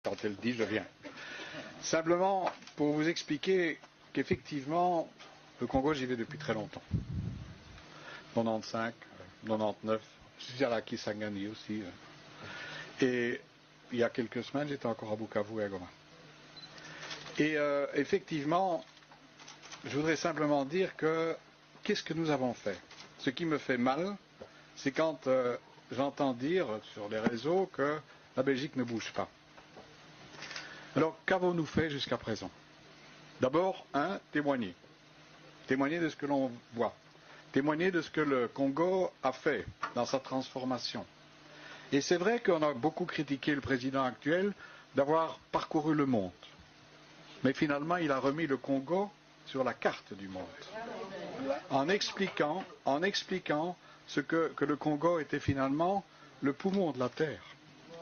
Quand elle dit, je viens. Simplement pour vous expliquer qu'effectivement, le Congo, j'y vais depuis très longtemps. 95, 99, je suis allé à Kisangani aussi. Et il y a quelques semaines, j'étais encore à Bukavu et à Goma. Et effectivement, je voudrais simplement dire que qu'est-ce que nous avons fait? Ce qui me fait mal, c'est quand j'entends dire sur les réseaux que la Belgique ne bouge pas. Alors, qu'avons-nous fait jusqu'à présent? D'abord, témoigner. Témoigner de ce que l'on voit. Témoigner de ce que le Congo a fait dans sa transformation. Et c'est vrai qu'on a beaucoup critiqué le président actuel d'avoir parcouru le monde. Mais finalement, il a remis le Congo sur la carte du monde. En expliquant ce que le Congo était finalement le poumon de la Terre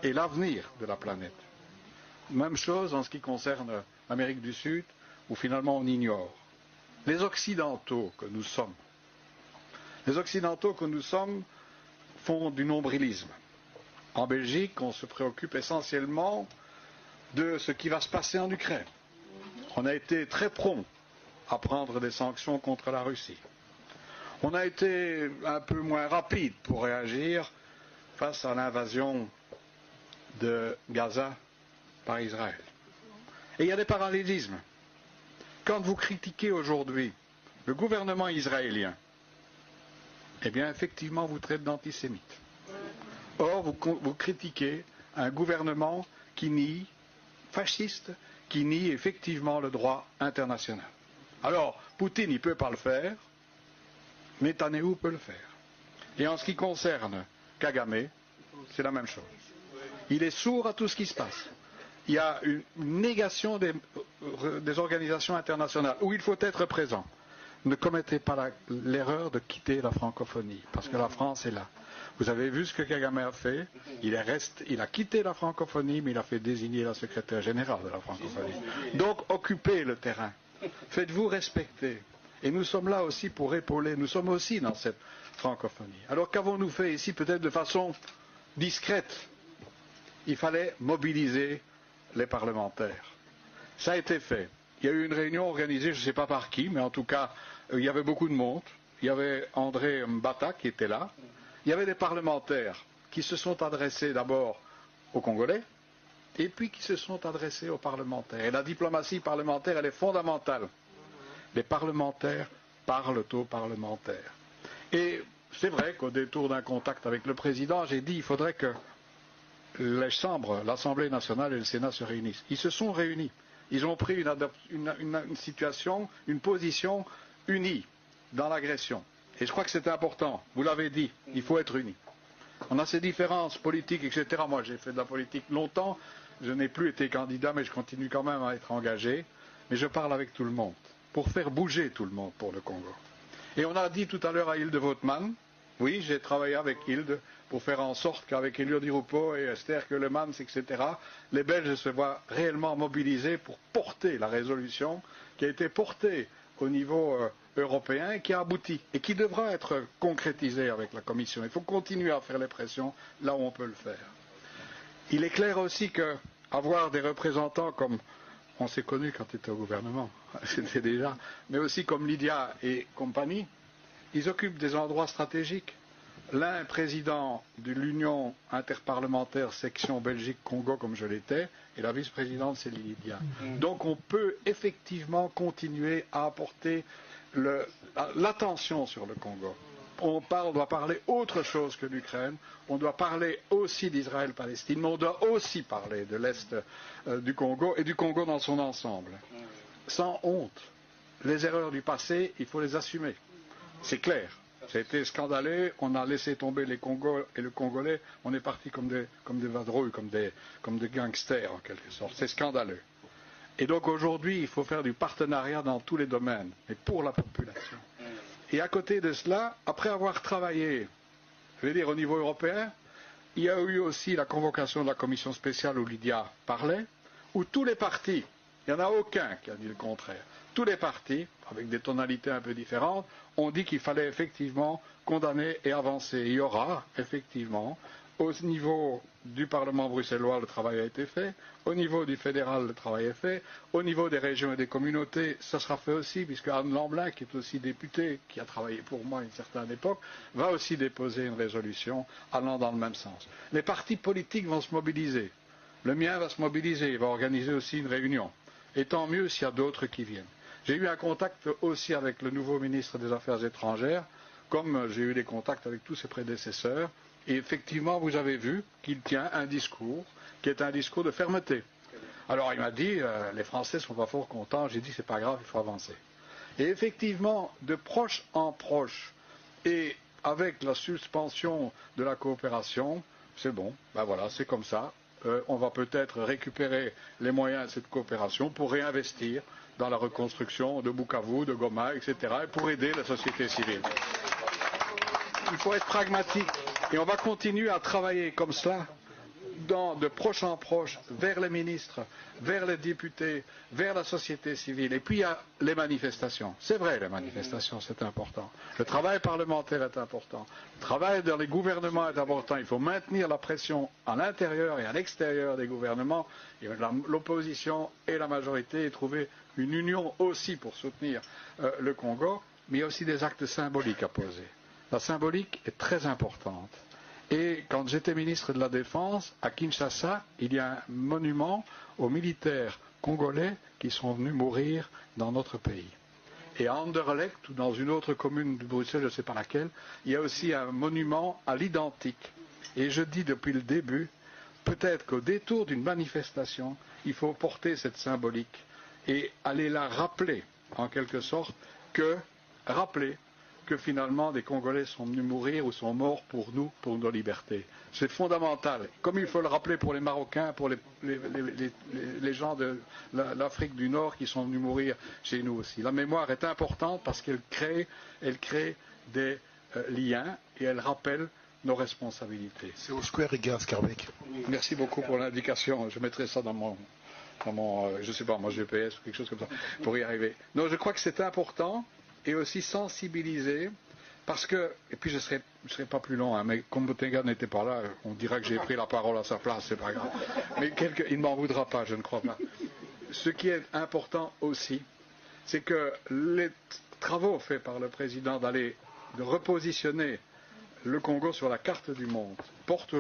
et l'avenir de la planète. Même chose en ce qui concerne l'Amérique du Sud, où finalement on ignore. Les Occidentaux que nous sommes, font du nombrilisme. En Belgique, on se préoccupe essentiellement de ce qui va se passer en Ukraine. On a été très prompt à prendre des sanctions contre la Russie. On a été un peu moins rapide pour réagir face à l'invasion de Gaza par Israël. Et il y a des parallélismes. Quand vous critiquez aujourd'hui le gouvernement israélien, eh bien effectivement vous traitez d'antisémite. Or vous critiquez un gouvernement qui nie, fasciste, qui nie effectivement le droit international. Alors, Poutine, il ne peut pas le faire, Netanyahou peut le faire. Et en ce qui concerne Kagame, c'est la même chose. Il est sourd à tout ce qui se passe. Il y a une négation des organisations internationales où il faut être présent. Ne commettez pas l'erreur de quitter la francophonie, parce que la France est là. Vous avez vu ce que Kagame a fait, il a quitté la francophonie, mais il a fait désigner la secrétaire générale de la francophonie. Donc occupez le terrain, faites-vous respecter. Et nous sommes là aussi pour épauler, nous sommes aussi dans cette francophonie. Alors qu'avons-nous fait ici, peut-être de façon discrète? Il fallait mobiliser les parlementaires. Ça a été fait. Il y a eu une réunion organisée, je ne sais pas par qui, mais en tout cas, il y avait beaucoup de monde. Il y avait André Mbata qui était là. Il y avait des parlementaires qui se sont adressés d'abord aux Congolais, et puis qui se sont adressés aux parlementaires. Et la diplomatie parlementaire, elle est fondamentale. Les parlementaires parlent aux parlementaires. Et c'est vrai qu'au détour d'un contact avec le président, j'ai dit qu'il faudrait que les chambres, l'Assemblée nationale et le Sénat se réunissent. Ils se sont réunis. Ils ont pris une situation, une position unie dans l'agression. Et je crois que c'est important. Vous l'avez dit, il faut être unis. On a ces différences politiques, etc. Moi, j'ai fait de la politique longtemps. Je n'ai plus été candidat, mais je continue quand même à être engagé. Mais je parle avec tout le monde, pour faire bouger tout le monde pour le Congo. Et on a dit tout à l'heure à Hilde Voetman, oui, j'ai travaillé avec Hilde pour faire en sorte qu'avec Elio Di Rupo et Esther Keulemans, etc., les Belges se voient réellement mobilisés pour porter la résolution qui a été portée au niveau européen et qui a abouti et qui devra être concrétisée avec la Commission. Il faut continuer à faire les pressions là où on peut le faire. Il est clair aussi qu'avoir des représentants comme on s'est connus quand on était au gouvernement, c'était déjà, mais aussi comme Lydia et compagnie, ils occupent des endroits stratégiques. L'un président de l'Union interparlementaire section Belgique-Congo comme je l'étais, et la vice-présidente c'est Lydia. Donc on peut effectivement continuer à apporter l'attention sur le Congo. On doit parler autre chose que l'Ukraine, on doit parler aussi d'Israël-Palestine, mais on doit aussi parler de l'Est du Congo et du Congo dans son ensemble. Sans honte. Les erreurs du passé, il faut les assumer. C'est clair. Ça a été scandaleux, on a laissé tomber les Congos et le Congolais, on est parti comme des vadrouilles, comme des gangsters en quelque sorte. C'est scandaleux. Et donc aujourd'hui, il faut faire du partenariat dans tous les domaines, mais pour la population. Et à côté de cela, après avoir travaillé, je vais dire au niveau européen, il y a eu aussi la convocation de la commission spéciale où Lydia parlait, où tous les partis, il n'y en a aucun qui a dit le contraire, tous les partis, avec des tonalités un peu différentes, ont dit qu'il fallait effectivement condamner et avancer. Il y aura effectivement Au niveau du Parlement bruxellois, le travail a été fait. Au niveau du fédéral, le travail est fait. Au niveau des régions et des communautés, ça sera fait aussi, puisque Anne Lamblin, qui est aussi députée, qui a travaillé pour moi à une certaine époque, va aussi déposer une résolution allant dans le même sens. Les partis politiques vont se mobiliser. Le mien va se mobiliser, il va organiser aussi une réunion. Et tant mieux s'il y a d'autres qui viennent. J'ai eu un contact aussi avec le nouveau ministre des Affaires étrangères, comme j'ai eu des contacts avec tous ses prédécesseurs. Et effectivement, vous avez vu qu'il tient un discours qui est un discours de fermeté. Alors il m'a dit, les Français ne sont pas fort contents. J'ai dit, c'est pas grave, il faut avancer. Et effectivement, de proche en proche, et avec la suspension de la coopération, c'est bon, ben voilà, c'est comme ça. On va peut-être récupérer les moyens de cette coopération pour réinvestir dans la reconstruction de Bukavu, de Goma, etc., et pour aider la société civile. Il faut être pragmatique. Et on va continuer à travailler comme cela, de proche en proche, vers les ministres, vers les députés, vers la société civile. Et puis il y a les manifestations. C'est vrai, les manifestations, c'est important. Le travail parlementaire est important. Le travail dans les gouvernements est important. Il faut maintenir la pression à l'intérieur et à l'extérieur des gouvernements, l'opposition et la majorité, et trouver une union aussi pour soutenir le Congo. Mais il y a aussi des actes symboliques à poser. La symbolique est très importante. Et quand j'étais ministre de la Défense, à Kinshasa, il y a un monument aux militaires congolais qui sont venus mourir dans notre pays. Et à Anderlecht, ou dans une autre commune de Bruxelles, je ne sais pas laquelle, il y a aussi un monument à l'identique. Et je dis depuis le début, peut-être qu'au détour d'une manifestation, il faut porter cette symbolique et aller la rappeler, en quelque sorte, que finalement des Congolais sont venus mourir ou sont morts pour nous, pour nos libertés. C'est fondamental. Comme il faut le rappeler pour les Marocains, pour les gens de l'Afrique du Nord qui sont venus mourir chez nous aussi. La mémoire est importante parce qu'elle crée des liens et elle rappelle nos responsabilités. C'est au Square Ega, Scarbeck. Merci beaucoup pour l'indication. Je mettrai ça dans mon je sais pas, mon GPS ou quelque chose comme ça, pour y arriver. Non, je crois que c'est important. Et aussi sensibiliser, parce que, et puis je serai pas plus long, hein, mais comme Botenga n'était pas là, on dira que j'ai pris la parole à sa place, c'est pas grave. Mais il ne m'en voudra pas, je ne crois pas. Ce qui est important aussi, c'est que les travaux faits par le président de repositionner le Congo sur la carte du monde portent